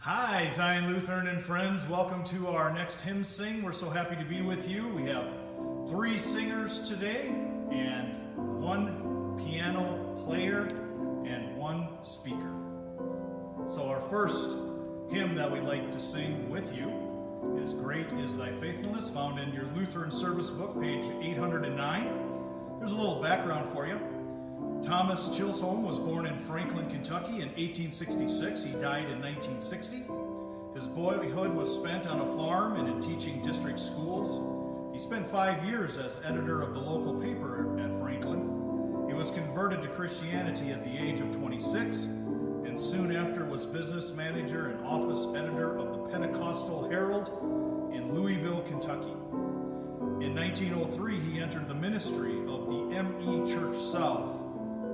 Hi, Zion Lutheran and friends. Welcome to our next hymn sing. We're so happy to be with you. We have 3 singers today and 1 piano player and 1 speaker. So our first hymn that we'd like to sing with you is Great is Thy Faithfulness, found in your Lutheran service book, page 809. There's a little background for you. Thomas Chilsholm was born in Franklin, Kentucky in 1866. He died in 1960. His boyhood was spent on a farm and in teaching district schools. He spent 5 years as editor of the local paper at Franklin. He was converted to Christianity at the age of 26, and soon after was business manager and office editor of the Pentecostal Herald in Louisville, Kentucky. In 1903, he entered the ministry of the M.E. Church South.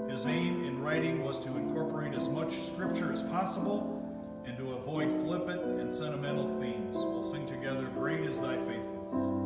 His aim in writing was to incorporate as much scripture as possible and to avoid flippant and sentimental themes. We'll sing together, Great is Thy Faithfulness.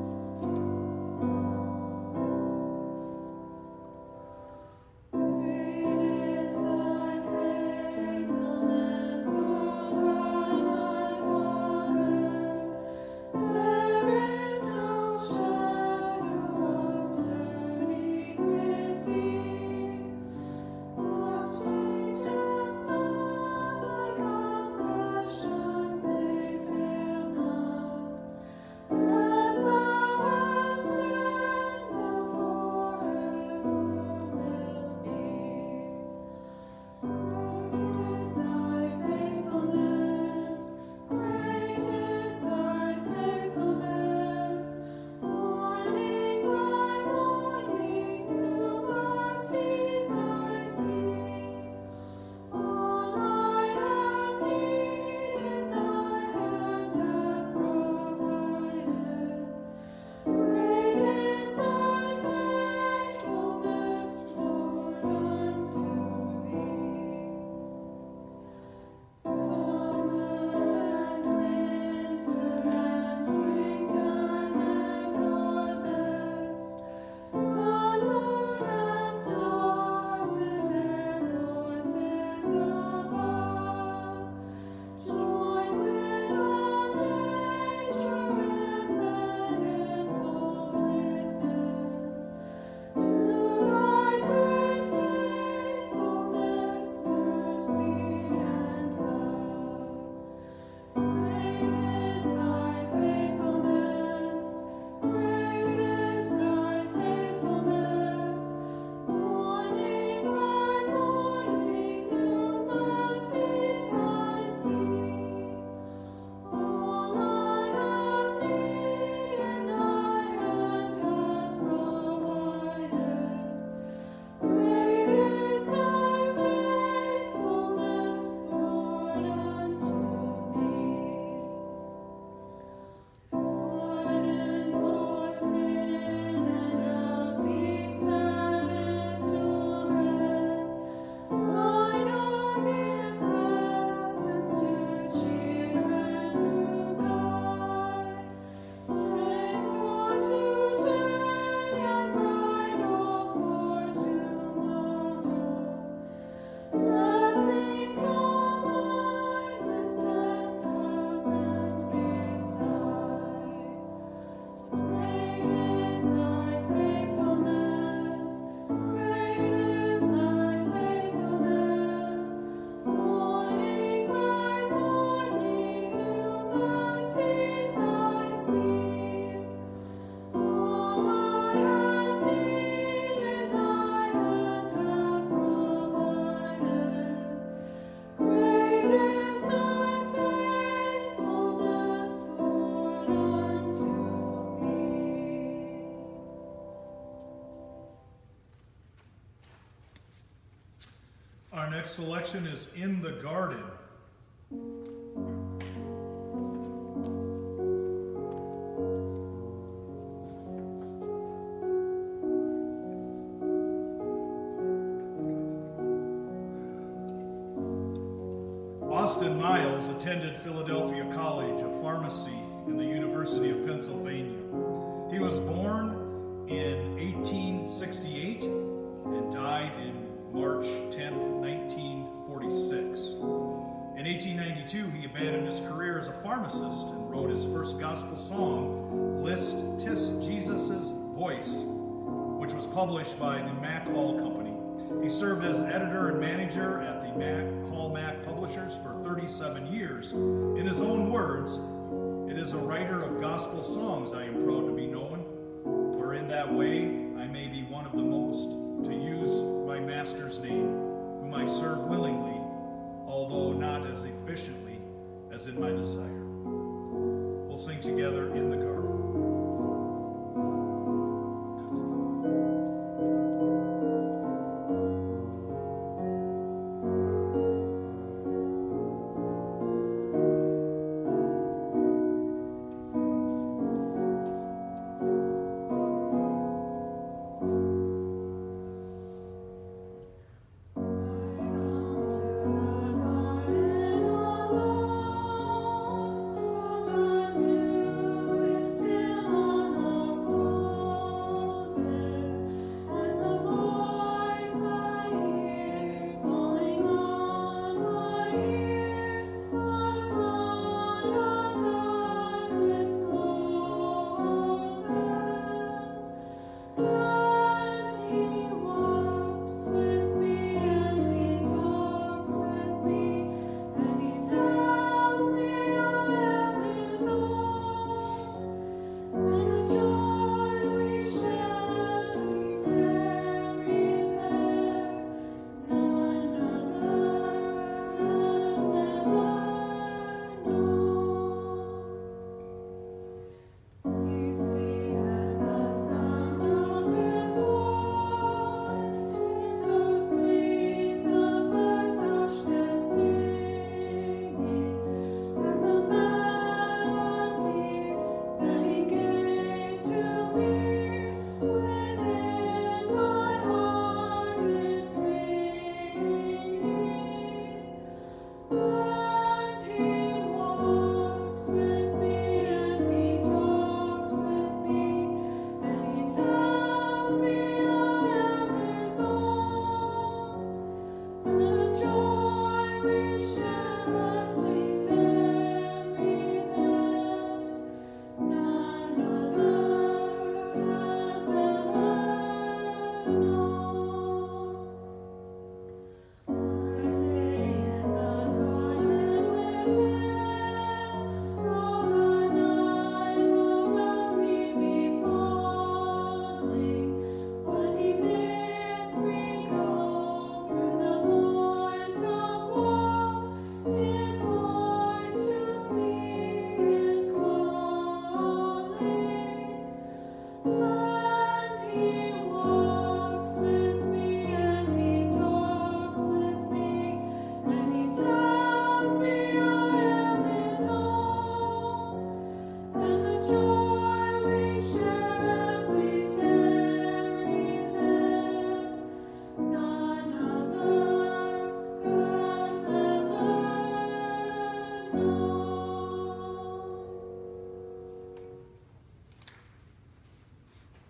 Our next selection is In the Garden. Austin Miles attended Philadelphia College of Pharmacy in the University of Pennsylvania. He was born in 1868 and died in March 10th, 1946. In 1892, he abandoned his career as a pharmacist and wrote his first gospel song, List Tis Jesus' Voice, which was published by the Mac Hall Company. He served as editor and manager at the Mac Publishers for 37 years. In his own words, "It is a writer of gospel songs I am proud to be known, for in that way I may be one of the most to use my master's name, whom I serve willingly, although not as efficiently as in my desire." We'll sing together "In the Garden."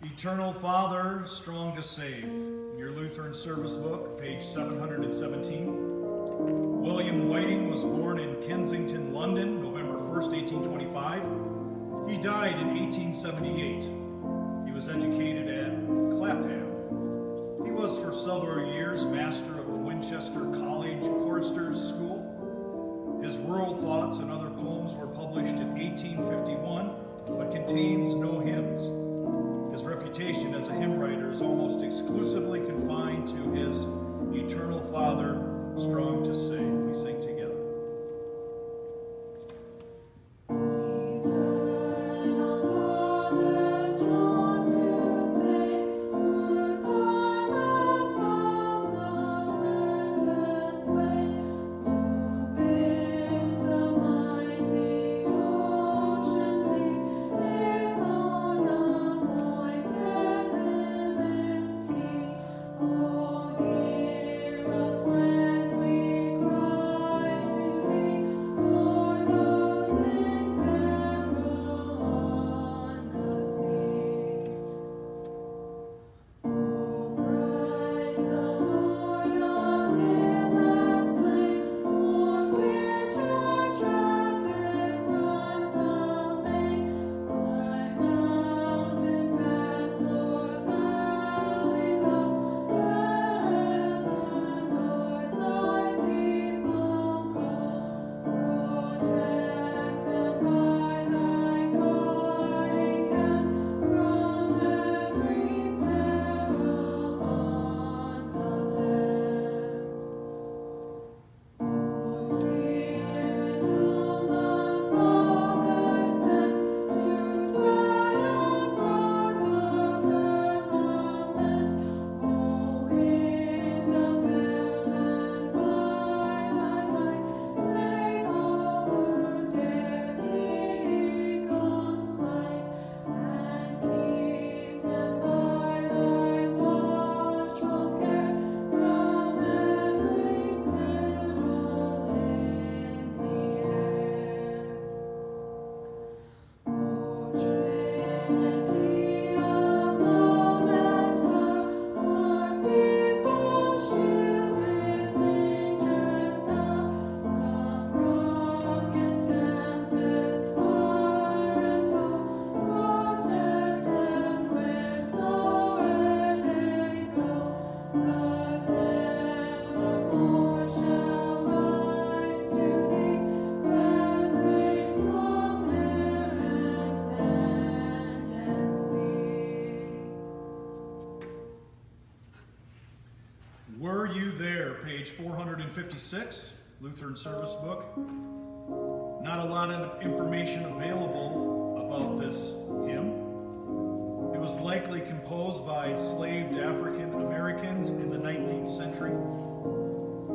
Eternal Father, strong to save. Your Lutheran Service Book, page 717. William Whiting was born in Kensington, London, November 1st, 1825. He died in 1878. He was educated at Clapham. He was for several years master of the Winchester College Choristers' School. His Rural Thoughts and other poems were published in 1851, but contains no hymns. His reputation as a hymn writer is almost exclusively confined to his Eternal Father, strong to save. We sing together. When we cry page 456, Lutheran Service Book. Not a lot of information available about this hymn. It was likely composed by enslaved African Americans in the 19th century.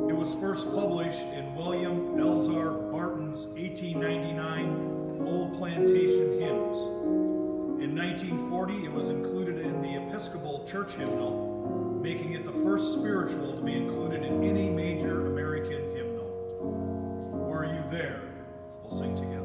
It was first published in William Elzar Barton's 1899 Old Plantation Hymns. In 1940, it was included in the Episcopal Church Hymnal, making it the first spiritual to be included in any major American hymnal. Were you there? We'll sing together.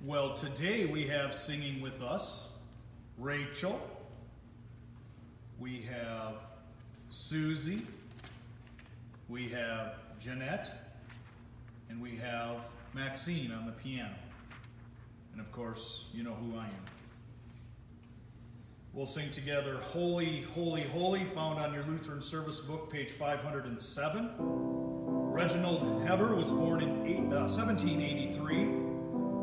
Well, today we have singing with us Rachel, we have Susie, we have Jeanette, and we have Maxine on the piano. And of course, you know who I am. We'll sing together Holy, Holy, Holy, found on your Lutheran Service Book, page 507. Reginald Heber was born in 1783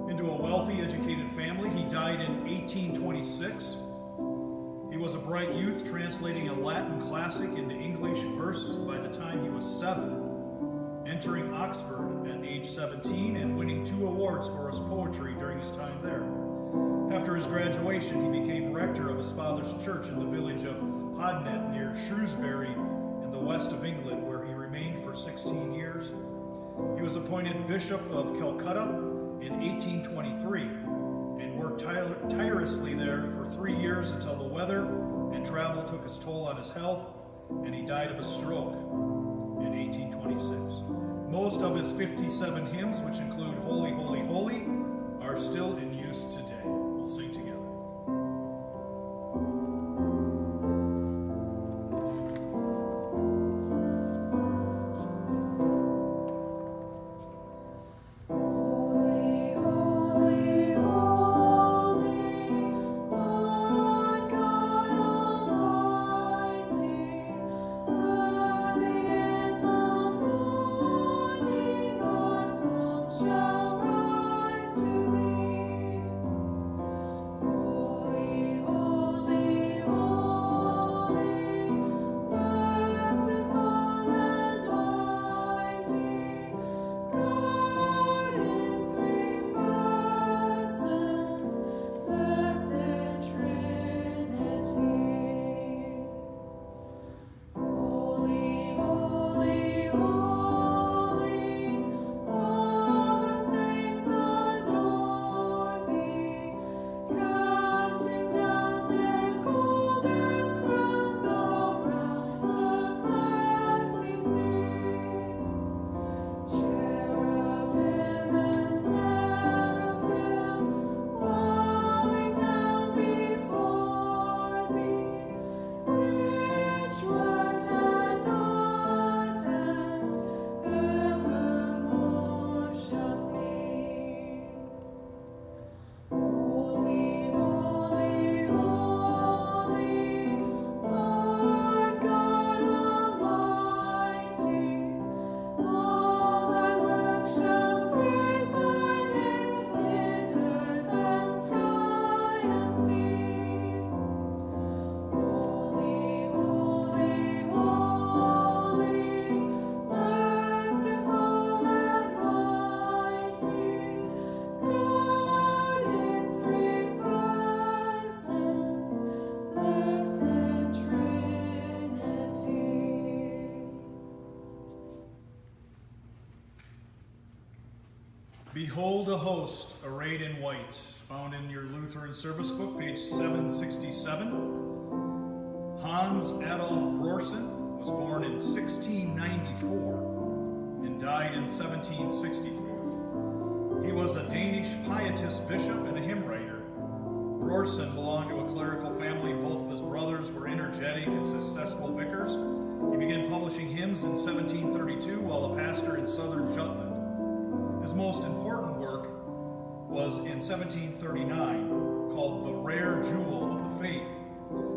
into a wealthy, educated family. He died in 1826. He was a bright youth, translating a Latin classic into English verse by the time he was 7, entering Oxford at age 17 and winning 2 awards for his poetry during his time there. After his graduation, he became rector of his father's church in the village of Hodnet near Shrewsbury in the west of England, where he remained for 16 years. He was appointed Bishop of Calcutta in 1823 and worked tirelessly there for 3 years until the weather and travel took its toll on his health, and he died of a stroke in 1826. Most of his 57 hymns, which include Holy, Holy, Holy, are still in use today. We'll sing together. Behold a host arrayed in white, found in your Lutheran service book, page 767. Hans Adolf Brorson was born in 1694 and died in 1764. He was a Danish pietist bishop and a hymn writer. Brorson belonged to a clerical family. Both of his brothers were energetic and successful vicars. He began publishing hymns in 1732 while a pastor in southern Jutland. His most important work was in 1739, called The Rare Jewel of the Faith,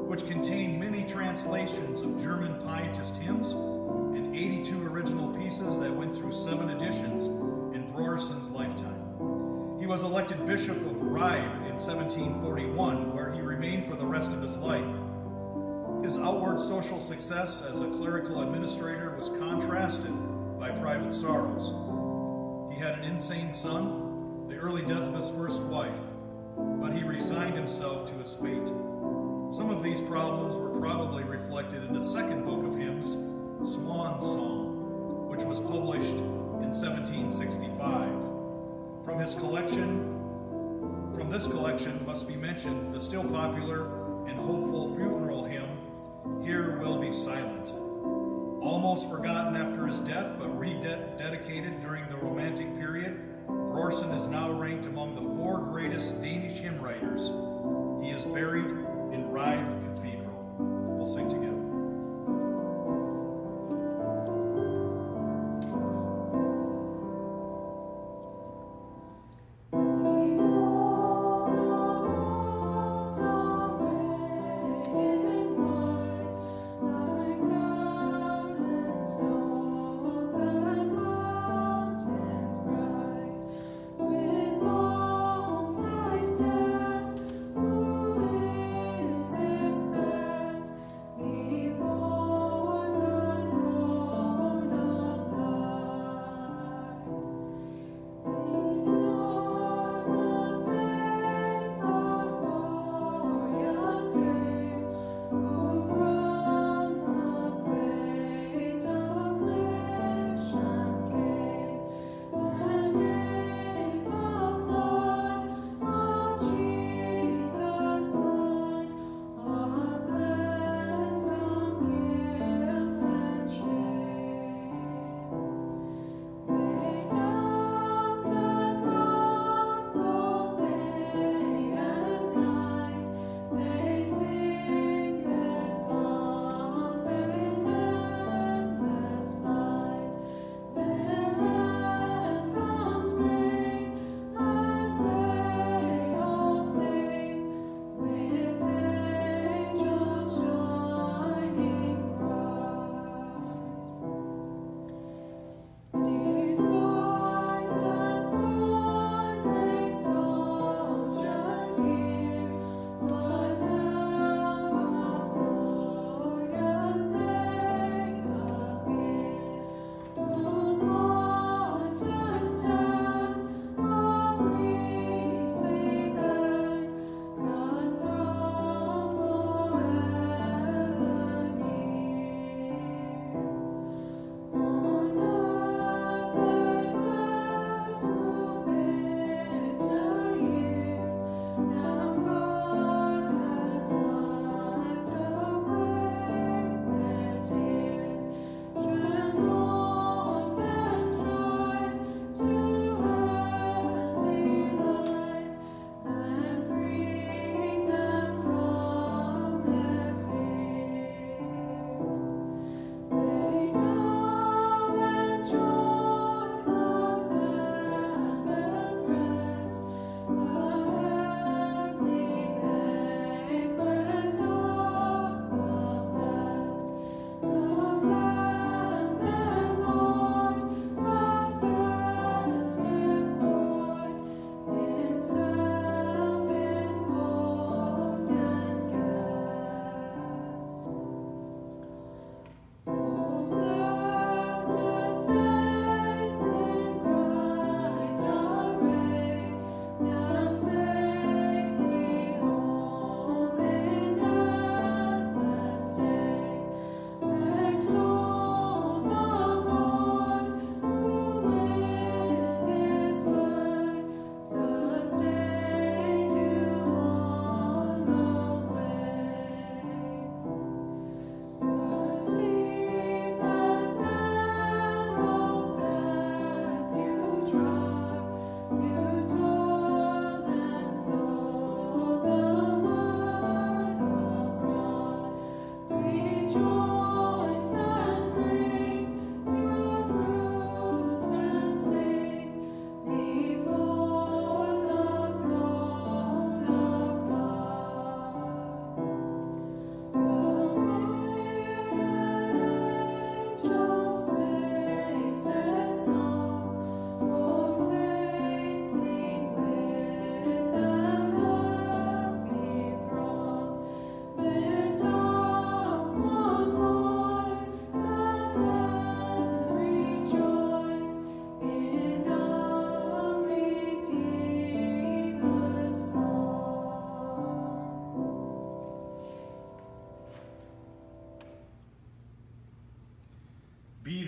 which contained many translations of German pietist hymns and 82 original pieces that went through 7 editions in Brorson's lifetime. He was elected Bishop of Ribe in 1741, where he remained for the rest of his life. His outward social success as a clerical administrator was contrasted by private sorrows. He had an insane son, the early death of his first wife, but he resigned himself to his fate. Some of these problems were probably reflected in the second book of hymns, Swan Song, which was published in 1765. From this collection must be mentioned the still popular and hopeful funeral hymn, Here Will Be Silent. Almost forgotten after his death, but rededicated during the Romantic period, Brorson is now ranked among the 4 greatest Danish hymn writers. He is buried in Ribe Cathedral. We'll sing together. With mountains like sand,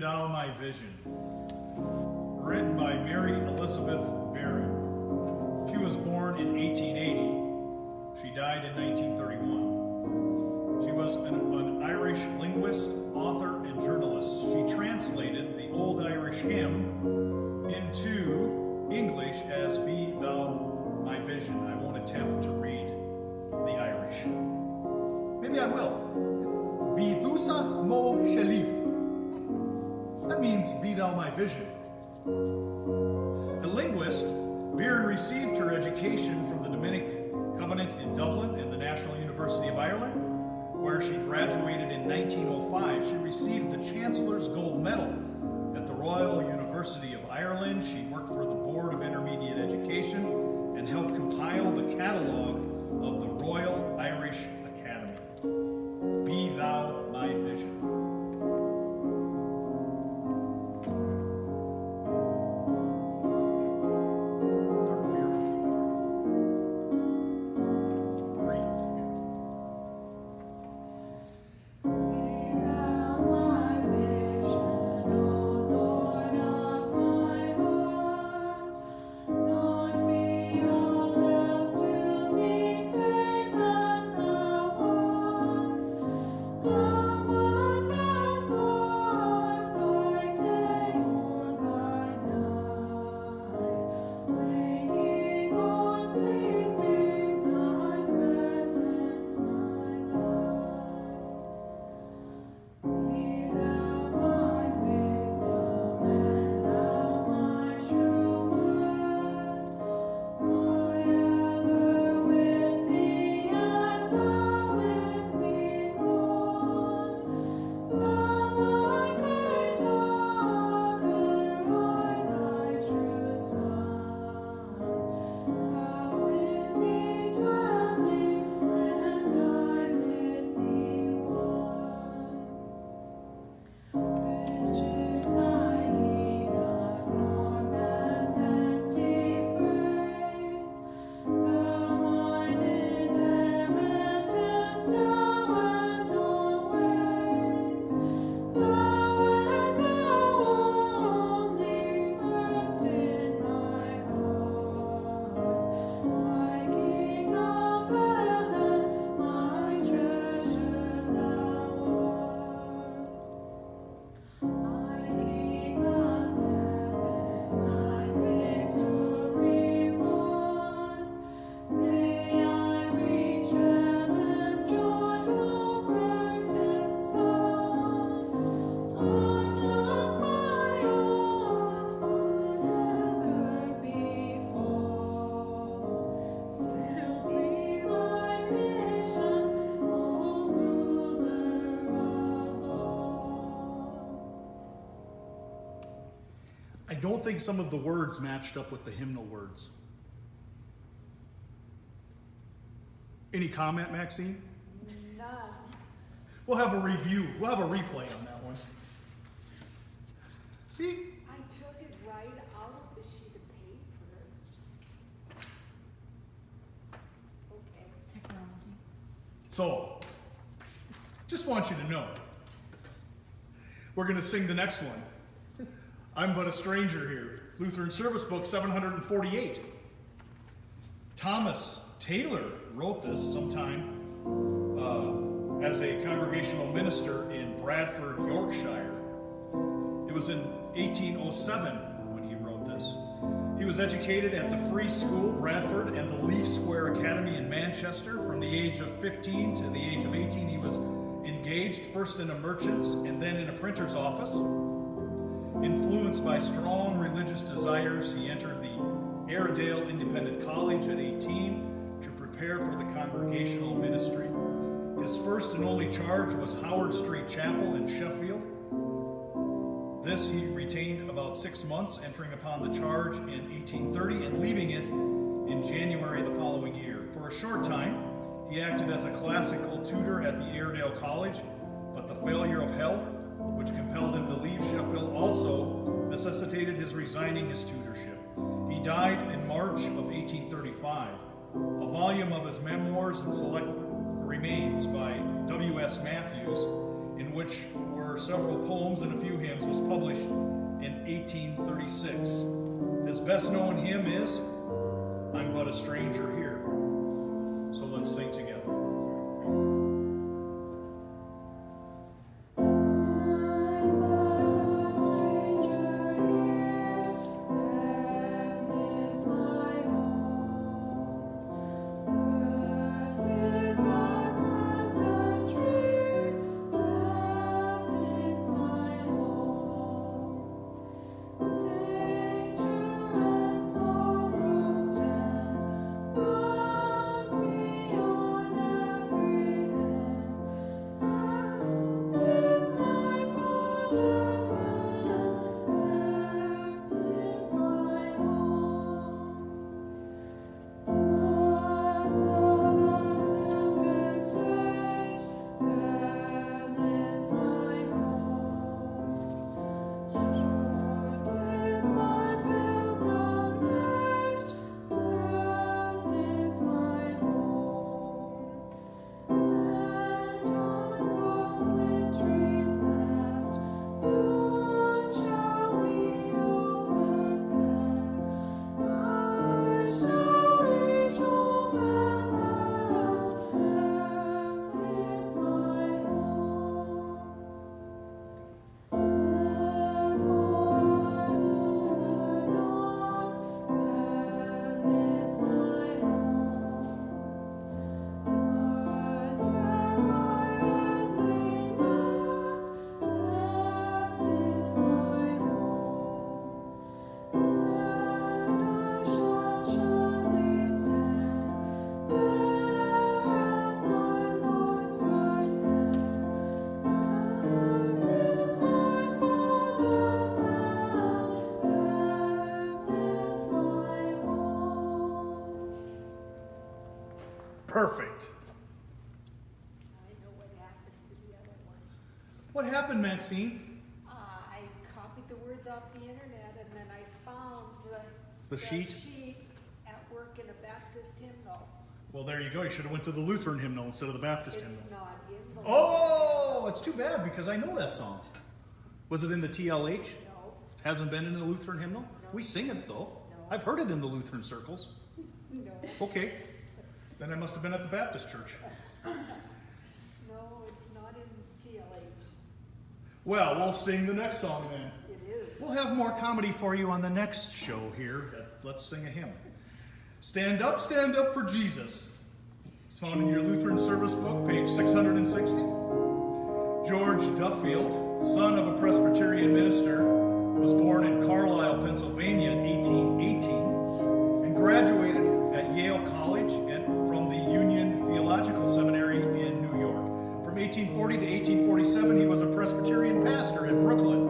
Thou My Vision, written by Mary Elizabeth Barry. She was born in 1880. She died in 1931. She was an Irish linguist, author, and journalist. She translated the Old Irish hymn into English as Be Thou My Vision. I won't attempt to read the Irish. Maybe I will. Be Thusa Mo Shelip. That means Be Thou My Vision. A linguist, Byrne received her education from the Dominic Covenant in Dublin and the National University of Ireland, where she graduated in 1905. She received the Chancellor's Gold Medal at the Royal University of Ireland. She worked for the Board of Intermediate Education and helped compile the catalogue of the Royal Irish Academy. Be Thou My Vision. I don't think some of the words matched up with the hymnal words. Any comment, Maxine? None. We'll have a review. We'll have a replay on that one. See? I took it right out of the sheet of paper. Okay. Technology. So, just want you to know, we're going to sing the next one. I'm But a Stranger Here, Lutheran Service Book 748. Thomas Taylor wrote this sometime as a congregational minister in Bradford, Yorkshire. It was in 1807 when he wrote this. He was educated at the Free School, Bradford, and the Leaf Square Academy in Manchester. From the age of 15 to the age of 18, he was engaged first in a merchant's and then in a printer's office. Influenced by strong religious desires, he entered the Airedale Independent College at 18 to prepare for the congregational ministry. His first and only charge was Howard Street Chapel in Sheffield. This he retained about 6 months, entering upon the charge in 1830 and leaving it in January the following year. For a short time, he acted as a classical tutor at the Airedale College, but the failure of health, which compelled him to leave Sheffield, also necessitated his resigning his tutorship. He died in March of 1835. A volume of his memoirs and select remains by W.S. Matthews in which were several poems and a few hymns, was published in 1836. His best known hymn is I'm But a Stranger Here. So let's sing together. Perfect. I know what happened to the other one. What happened, Maxine? I copied the words off the internet and then I found The sheet? at work in a Baptist hymnal. Well, there you go. You should have went to the Lutheran hymnal instead of the Baptist It's hymnal. not his one. Oh, it's too bad because I know that song. Was it in the TLH? No, It hasn't been in the Lutheran hymnal? No. We sing it though. No. I've heard it in the Lutheran circles. no, Okay. Then I must have been at the Baptist church. no, it's not in TLH. Well, we'll sing the next song then. It is. We'll have more comedy for you on the next show here at Let's Sing a Hymn. Stand up for Jesus. It's found in your Lutheran service book, page 660. George Duffield, son of a Presbyterian minister, was born in Carlisle, Pennsylvania in 1818 and graduated at Yale College and from the Union Theological Seminary in New York. From 1840 to 1847, he was a Presbyterian pastor in Brooklyn.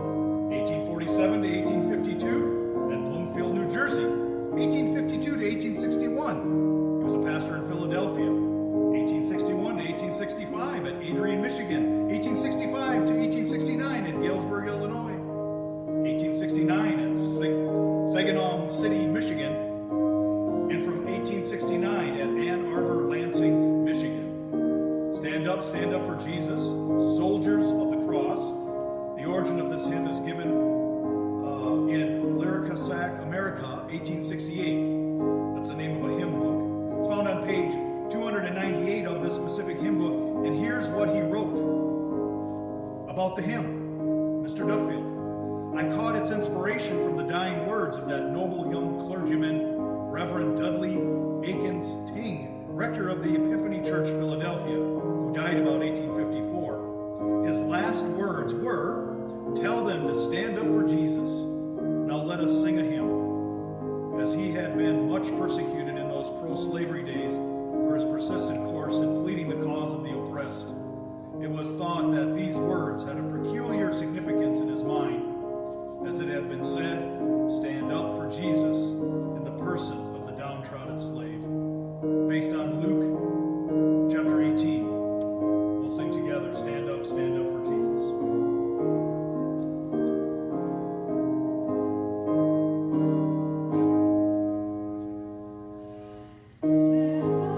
1847 to 1852 at Bloomfield, New Jersey. 1852 to 1861, he was a pastor in Philadelphia. 1861 to 1865 at Adrian, Michigan. 1865 to 1869 at Galesburg, Illinois. 1869 at Saginaw City, Michigan. And from 1869 at Ann Arbor, Lansing, Michigan. Stand up for Jesus, soldiers of the cross. The origin of this hymn is given in Lyrica America, 1868. That's the name of a hymn book. It's found on page 298 of this specific hymn book, and here's what he wrote about the hymn, Mr. Duffield. I caught its inspiration from the dying words of that noble young clergyman, Reverend Dudley Akins Ting, rector of the Epiphany Church, Philadelphia, who died about 1854. His last words were, "Tell them to stand up for Jesus. Now let us sing a hymn." As he had been much persecuted in those pro-slavery days for his persistent course in pleading the cause of the oppressed, it was thought that these words had a peculiar significance in his mind, as it had been said, "Stand up for Jesus," in the person of the downtrodden slave. Based on Luke chapter 18, we'll sing together, stand up for Jesus. Stand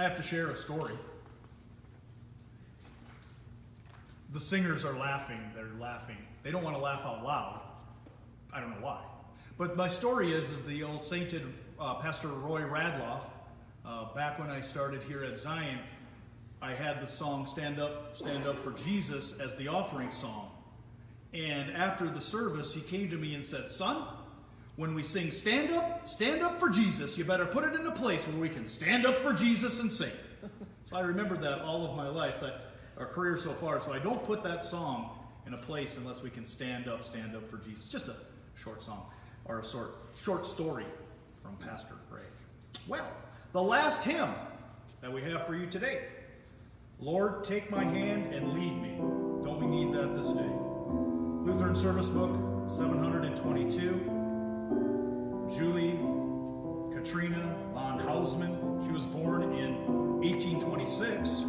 I have to share a story. The singers are laughing. They're laughing. They don't want to laugh out loud. I don't know why. But my story is the old sainted Pastor Roy Radloff. Back when I started here at Zion, I had the song Stand Up for Jesus as the offering song. And after the service, he came to me and said, son, when we sing stand up for Jesus, you better put it in a place where we can stand up for Jesus and sing. So I remembered that all of my life, our career so far. So I don't put that song in a place unless we can stand up for Jesus. Just a short song, or a short story from Pastor Greg. Well, the last hymn that we have for you today. Lord, take my hand and lead me. Don't we need that this day? Lutheran Service Book 722. Julie Katrina von Hausmann. She was born in 1826.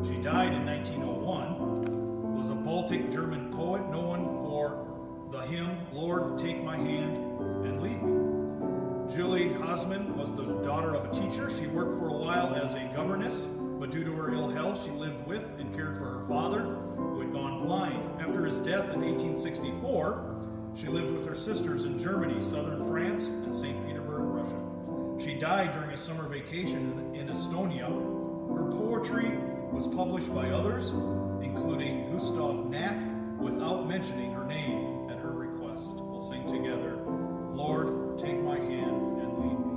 She died in 1901. Was a Baltic German poet known for the hymn, Lord, take my hand and lead me. Julie Hausmann was the daughter of a teacher. She worked for a while as a governess, but due to her ill health, she lived with and cared for her father, who had gone blind. After his death in 1864, she lived with her sisters in Germany, southern France, and St. Petersburg, Russia. She died during a summer vacation in Estonia. Her poetry was published by others, including Gustav Knack, without mentioning her name at her request. We'll sing together, Lord, take my hand and lead me.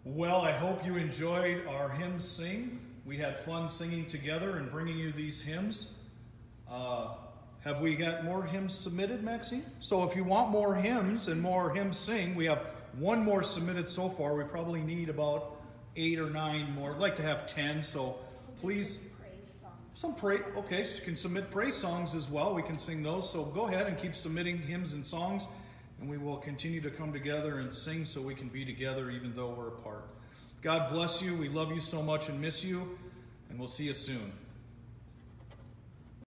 Well, I hope you enjoyed our hymn sing. We had fun singing together and bringing you these hymns. Have we got more hymns submitted, Maxine? So if you want more hymns and more hymns sing, we have one more submitted so far. We probably need about 8 or 9 more. I'd like to have 10, so please. Some praise. Okay, so you can submit praise songs as well. We can sing those. So go ahead and keep submitting hymns and songs, and we will continue to come together and sing so we can be together even though we're apart. God bless you. We love you so much and miss you, and we'll see you soon.